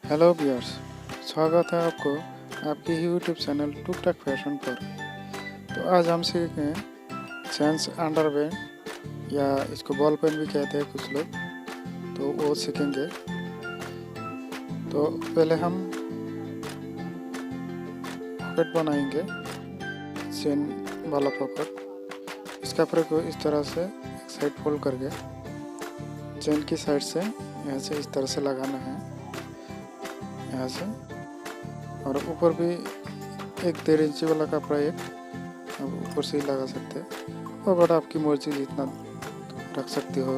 Hello viewers, स्वागत है आपको आपके ही यूट्यूब चैनल टुक-टाक फैशन पर। तो आज हम सीखेंगे जेंट्स अंडरवेयर या इसको बॉल पेन भी कहते हैं कुछ लोग, तो वो सीखेंगे। तो पहले हम पॉकेट बनाएंगे, चेन वाला पॉकेट। इस कपड़े को इस तरह से एक साइड फोल्ड करके चेन की साइड से यहाँ से इस तरह से लगाना है, यहाँ से। और ऊपर भी 1-1.5 इंची वाला कपड़ा एक अब ऊपर से ही लगा सकते हैं, और बड़ा आपकी मर्जी जितना रख सकते हो,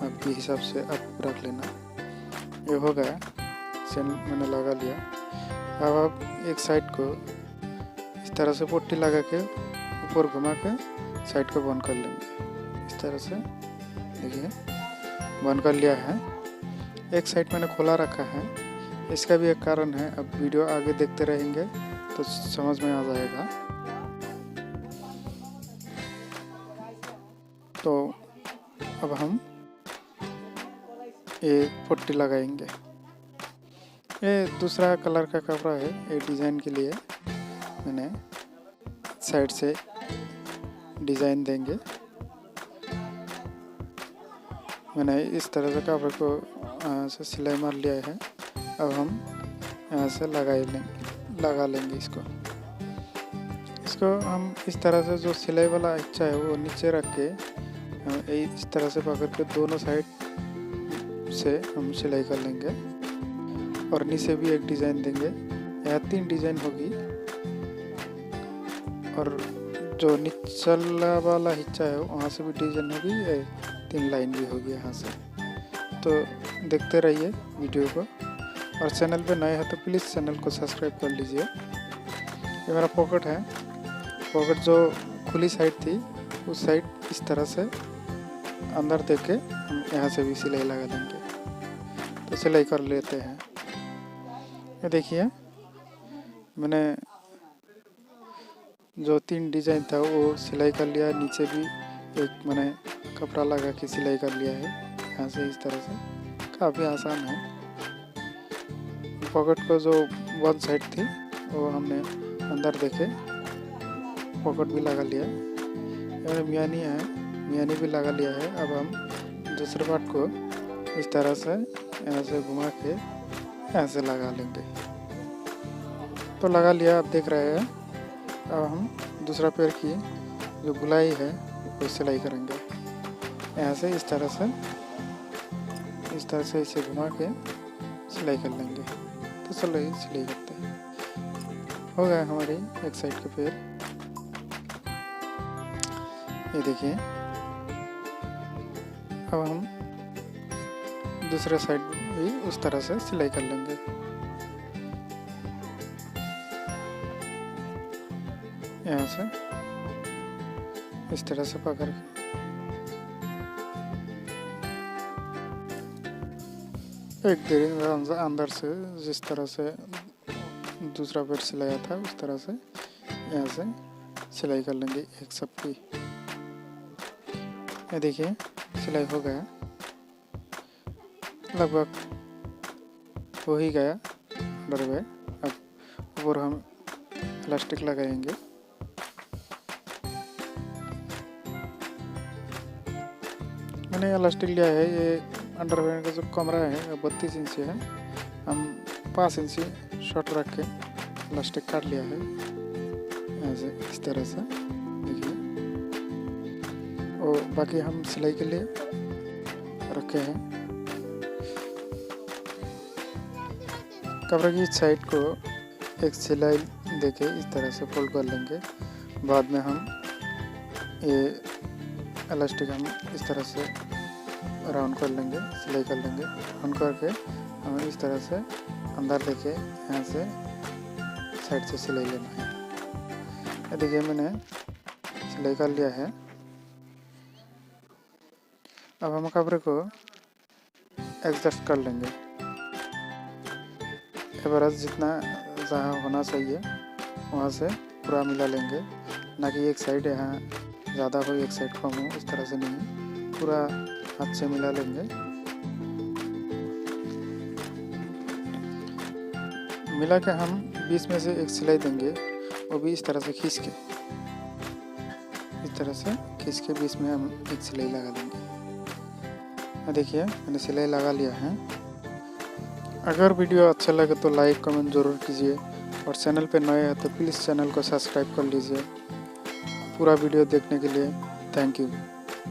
आपके हिसाब से आप रख लेना। ये हो गया, चेन मैंने लगा लिया। अब आप एक साइड को इस तरह से पट्टी लगा के ऊपर घुमा के साइड को बंद कर लेंगे। इस तरह से देखिए बंद कर लिया है। एक साइड मैंने खोला रखा है, इसका भी एक कारण है। अब वीडियो आगे देखते रहेंगे तो समझ में आ जाएगा। तो अब हम ये पट्टी लगाएंगे। ये दूसरा कलर का कपड़ा है, ये डिज़ाइन के लिए मैंने साइड से डिज़ाइन देंगे। मैंने इस तरह से कपड़े को से सिलाई मार लिया है। अब हम यहाँ से लगा लेंगे इसको हम इस तरह से जो सिलाई वाला हिस्सा है वो नीचे रख के इस तरह से पकड़ के दोनों साइड से हम सिलाई कर लेंगे, और नीचे भी एक डिज़ाइन देंगे। यहाँ 3 डिज़ाइन होगी, और जो निचला वाला हिस्सा है वहाँ से भी डिज़ाइन होगी, 3 लाइन भी होगी यहाँ से। तो देखते रहिए वीडियो को, और चैनल पे नए हैं तो प्लीज़ चैनल को सब्सक्राइब कर लीजिए। ये मेरा पॉकेट है। पॉकेट जो खुली साइड थी उस साइड इस तरह से अंदर देख के हम यहाँ से भी सिलाई लगा देंगे। तो सिलाई कर लेते हैं। ये देखिए मैंने जो 3 डिज़ाइन था वो सिलाई कर लिया। नीचे भी एक मैंने कपड़ा लगा के सिलाई कर लिया है यहाँ से। इस तरह से काफ़ी आसान है। पॉकेट को जो वन साइड थी वो हमने अंदर देखे पॉकेट भी लगा लिया। और मियानी है, मियानी भी लगा लिया है। अब हम दूसरे पार्ट को इस तरह से यहाँ से घुमा के यहाँ से लगा लेंगे। तो लगा लिया, आप देख रहे हैं। अब हम दूसरा पैर की जो गुलाई है वो सिलाई करेंगे। यहाँ से इस तरह से इसे घुमा के सिलाई कर लेंगे। तो चलो ये सिलाई करते हैं। हो गया हमारी एक साइड के पैर। ये देखिए अब हम दूसरे साइड भी उस तरह से सिलाई कर लेंगे। यहाँ से इस तरह से पकड़ के एक देर अंदर से जिस तरह से दूसरा पैर सिलाया था उस तरह से यहाँ से सिलाई कर लेंगे एक सबकी। ये देखिए सिलाई हो गया, लगभग हो ही गया अंडरवेयर। अब ऊपर हम इलास्टिक लगाएंगे। मैंने इलास्टिक लिया है। ये अंडरवेयर का जो कमरा है 32 इंची है। हम 5 इंची शॉर्ट रख के इलास्टिक काट लिया है ऐसे इस तरह से देखिए। और बाकी हम सिलाई के लिए रखे हैं। कपड़े की साइड को एक सिलाई देके इस तरह से फोल्ड कर लेंगे। बाद में हम ये इलास्टिक हम इस तरह से राउंड कर लेंगे, सिलाई कर लेंगे। राउंड करके हमें इस तरह से अंदर लेके यहाँ से साइड से सिलाई लेना है। ये देखिए मैंने सिलाई कर लिया है। अब हम कपड़े को एडजस्ट कर लेंगे। एवरेज जितना जहाँ होना चाहिए वहाँ से पूरा मिला लेंगे, ना कि एक साइड यहाँ ज़्यादा हो एक साइड कम हो, इस तरह से नहीं, पूरा हाथ से मिला लेंगे। मिला के हम बीच में से एक सिलाई देंगे, वो भी इस तरह से खींच के, इस तरह से खींच के बीच में हम एक सिलाई लगा देंगे। देखिए मैंने सिलाई लगा लिया है। अगर वीडियो अच्छा लगे तो लाइक कमेंट ज़रूर कीजिए, और चैनल पे नए हैं तो प्लीज़ चैनल को सब्सक्राइब कर लीजिए। पूरा वीडियो देखने के लिए थैंक यू।